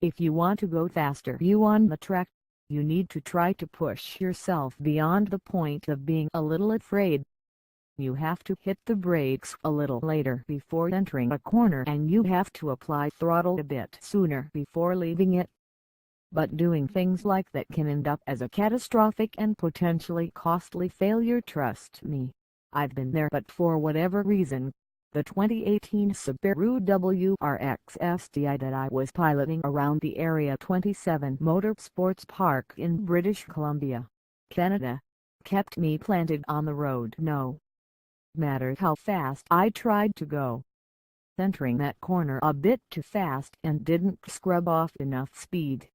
If you want to go faster on the track, you need to try to push yourself beyond the point of being a little afraid. You have to hit the brakes a little later before entering a corner, and you have to apply throttle a bit sooner before leaving it. But doing things like that can end up as a catastrophic and potentially costly failure. Trust me, I've been there. But for whatever reason, the 2018 Subaru WRX STI that I was piloting around the Area 27 Motorsports Park in British Columbia, Canada, kept me planted on the road. No matter how fast I tried to go, entering that corner a bit too fast and didn't scrub off enough speed.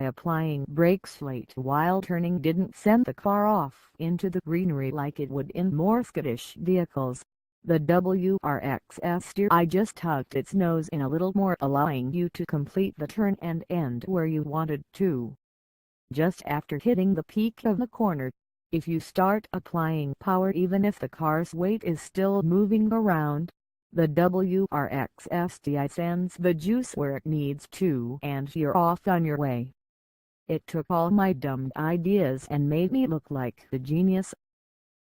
Applying brakes late while turning didn't send the car off into the greenery like it would in more skittish vehicles. The WRX STI just tucked its nose in a little more, allowing you to complete the turn and end where you wanted to. Just after hitting the peak of the corner, if you start applying power even if the car's weight is still moving around, the WRX STI sends the juice where it needs to and you're off on your way. It took all my dumb ideas and made me look like the genius.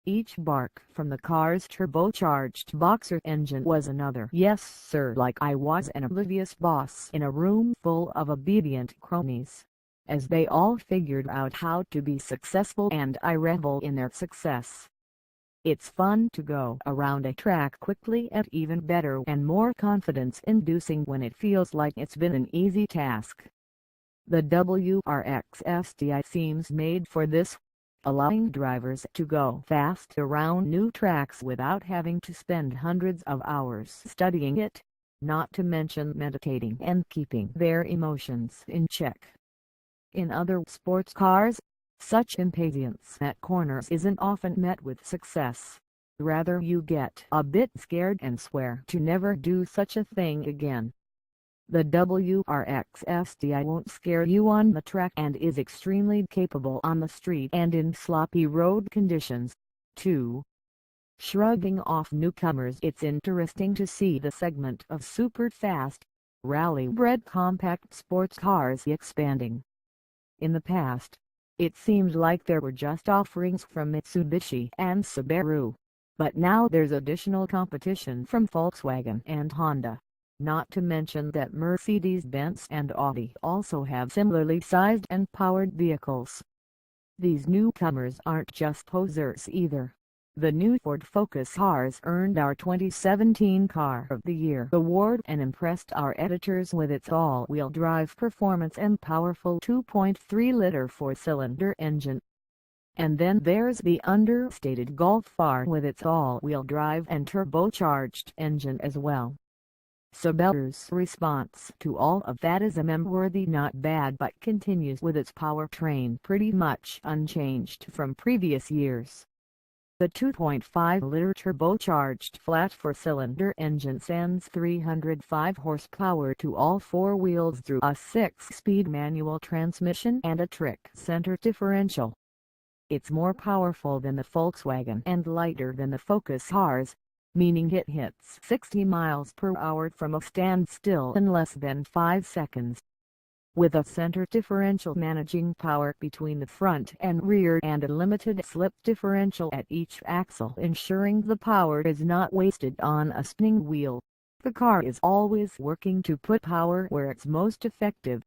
Each bark from the car's turbocharged boxer engine was another yes sir, like I was an oblivious boss in a room full of obedient cronies, as they all figured out how to be successful and I revel in their success. It's fun to go around a track quickly and even better and more confidence-inducing when it feels like it's been an easy task. The WRX STI seems made for this, allowing drivers to go fast around new tracks without having to spend hundreds of hours studying it, not to mention meditating and keeping their emotions in check. In other sports cars, such impatience at corners isn't often met with success. Rather, you get a bit scared and swear to never do such a thing again. The WRX STI won't scare you on the track and is extremely capable on the street and in sloppy road conditions, too. Shrugging off newcomers, it's interesting to see the segment of super-fast, rally-bred compact sports cars expanding. In the past, it seemed like there were just offerings from Mitsubishi and Subaru, but now there's additional competition from Volkswagen and Honda. Not to mention that Mercedes-Benz and Audi also have similarly sized and powered vehicles. These newcomers aren't just posers either. The new Ford Focus cars earned our 2017 Car of the Year award and impressed our editors with its all-wheel drive performance and powerful 2.3-liter four-cylinder engine. And then there's the understated Golf R with its all-wheel drive and turbocharged engine as well. Subaru's response to all of that is a meme-worthy not bad, but continues with its powertrain pretty much unchanged from previous years. The 2.5-liter turbocharged flat four-cylinder engine sends 305 horsepower to all four wheels through a 6-speed manual transmission and a trick center differential. It's more powerful than the Volkswagen and lighter than the Focus cars, meaning it hits 60 miles per hour from a standstill in less than 5 seconds. With a center differential managing power between the front and rear and a limited slip differential at each axle ensuring the power is not wasted on a spinning wheel, the car is always working to put power where it's most effective.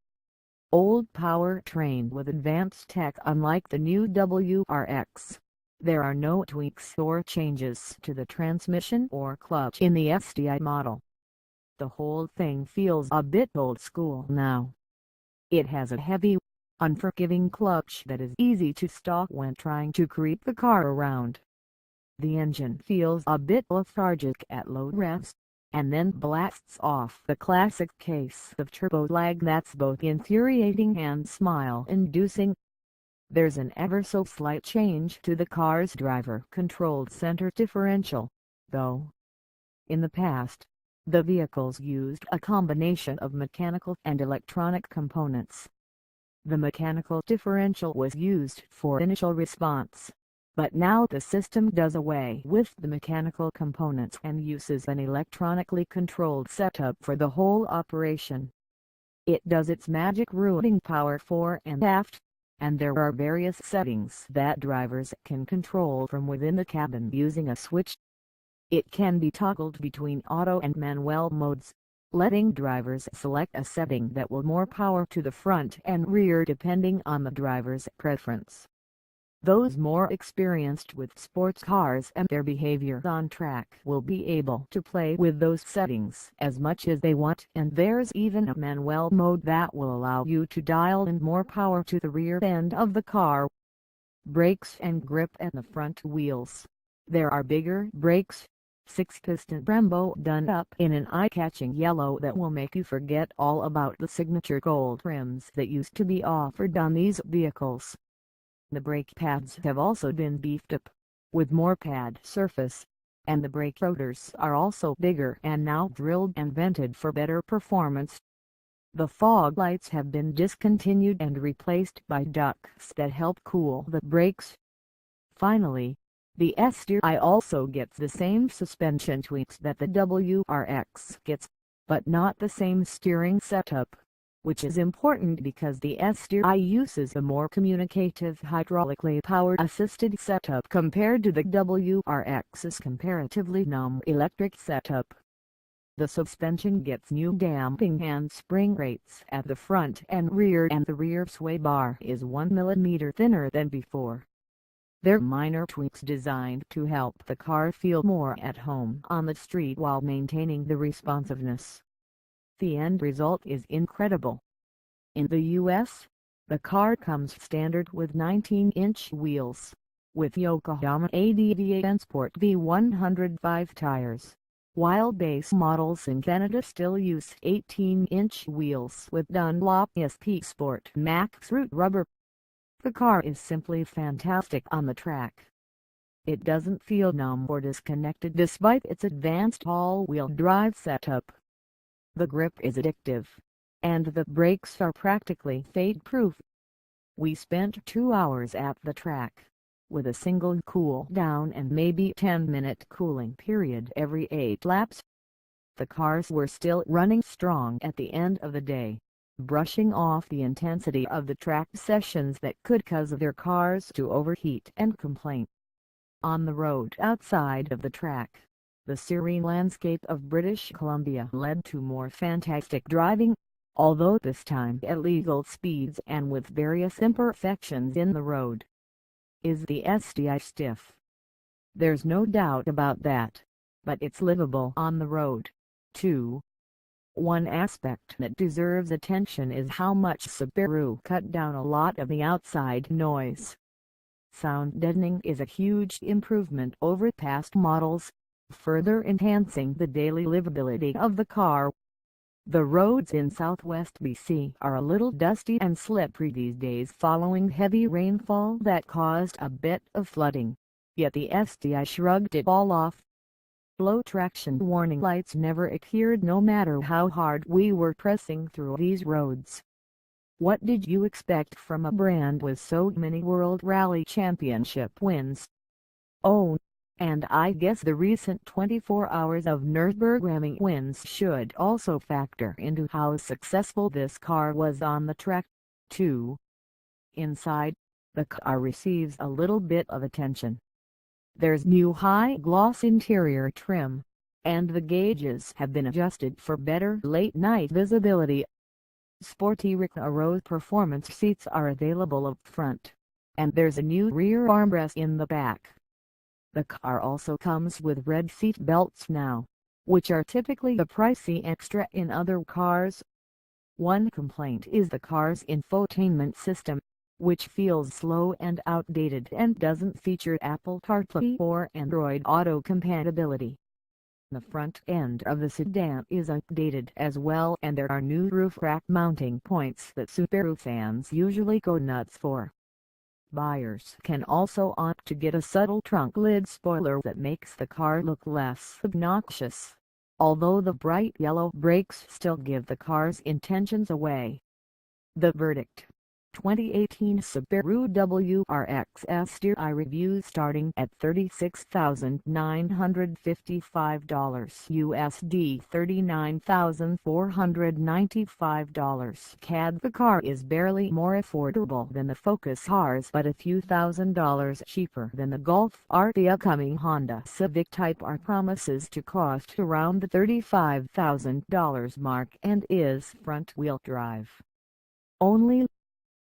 Old powertrain with advanced tech. Unlike the new WRX, there are no tweaks or changes to the transmission or clutch in the STI model. The whole thing feels a bit old school now. It has a heavy, unforgiving clutch that is easy to stalk when trying to creep the car around. The engine feels a bit lethargic at low revs, and then blasts off the classic case of turbo lag that's both infuriating and smile-inducing. There's an ever-so-slight change to the car's driver-controlled center differential, though. In the past, the vehicles used a combination of mechanical and electronic components. The mechanical differential was used for initial response, but now the system does away with the mechanical components and uses an electronically controlled setup for the whole operation. It does its magic routing power fore and aft, and there are various settings that drivers can control from within the cabin using a switch. It can be toggled between auto and manual modes, letting drivers select a setting that will more power to the front and rear depending on the driver's preference. Those more experienced with sports cars and their behavior on track will be able to play with those settings as much as they want, and there's even a manual mode that will allow you to dial in more power to the rear end of the car. Brakes and grip and the front wheels. There are bigger brakes, 6-piston Brembo done up in an eye-catching yellow that will make you forget all about the signature gold rims that used to be offered on these vehicles. The brake pads have also been beefed up, with more pad surface, and the brake rotors are also bigger and now drilled and vented for better performance. The fog lights have been discontinued and replaced by ducts that help cool the brakes. Finally, the STI also gets the same suspension tweaks that the WRX gets, but not the same steering setup, which is important because the STI uses a more communicative hydraulically power-assisted setup compared to the WRX's comparatively numb electric setup. The suspension gets new damping and spring rates at the front and rear, and the rear sway bar is 1 mm thinner than before. They're minor tweaks designed to help the car feel more at home on the street while maintaining the responsiveness. The end result is incredible. In the US, the car comes standard with 19-inch wheels, with Yokohama ADV and Sport V105 tires, while base models in Canada still use 18-inch wheels with Dunlop SP Sport Max Root rubber. The car is simply fantastic on the track. It doesn't feel numb or disconnected despite its advanced all-wheel drive setup. The grip is addictive, and the brakes are practically fade-proof. We spent 2 hours at the track, with a single cool down and maybe 10-minute cooling period every 8 laps. The cars were still running strong at the end of the day, brushing off the intensity of the track sessions that could cause their cars to overheat and complain. On the road outside of the track, the serene landscape of British Columbia led to more fantastic driving, although this time at legal speeds and with various imperfections in the road. Is the STI stiff? There's no doubt about that, but it's livable on the road, too. One aspect that deserves attention is how much Subaru cut down a lot of the outside noise. Sound deadening is a huge improvement over past models, further enhancing the daily livability of the car. The roads in southwest BC are a little dusty and slippery these days following heavy rainfall that caused a bit of flooding, yet the STI shrugged it all off. Low traction warning lights never appeared no matter how hard we were pressing through these roads. What did you expect from a brand with so many World Rally Championship wins? Oh, and I guess the recent 24 hours of Nürburgring wins should also factor into how successful this car was on the track, too. Inside, the car receives a little bit of attention. There's new high-gloss interior trim, and the gauges have been adjusted for better late-night visibility. Sporty Recaro performance seats are available up front, and there's a new rear armrest in the back. The car also comes with red seat belts now, which are typically a pricey extra in other cars. One complaint is the car's infotainment system, which feels slow and outdated and doesn't feature Apple CarPlay or Android Auto compatibility. The front end of the sedan is updated as well, and there are new roof rack mounting points that Subaru fans usually go nuts for. Buyers can also opt to get a subtle trunk lid spoiler that makes the car look less obnoxious, although the bright yellow brakes still give the car's intentions away. The verdict: 2018 Subaru WRX STI reviews starting at $36,955 USD $39,495 CAD. The car is barely more affordable than the Focus R's but a few $1,000s cheaper than the Golf R. The upcoming Honda Civic Type R promises to cost around the $35,000 mark and is front-wheel drive only.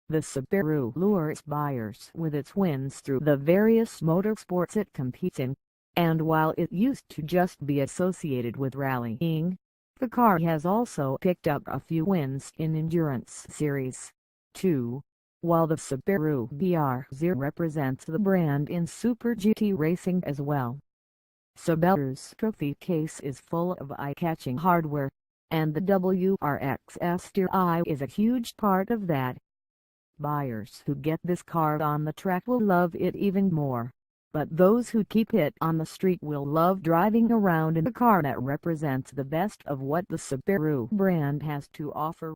The Subaru lures buyers with its wins through the various motorsports it competes in, and while it used to just be associated with rallying, the car has also picked up a few wins in Endurance Series, too, while the Subaru WRX represents the brand in Super GT racing as well. Subaru's trophy case is full of eye-catching hardware, and the WRX STI is a huge part of that. Buyers who get this car on the track will love it even more, but those who keep it on the street will love driving around in a car that represents the best of what the Subaru brand has to offer.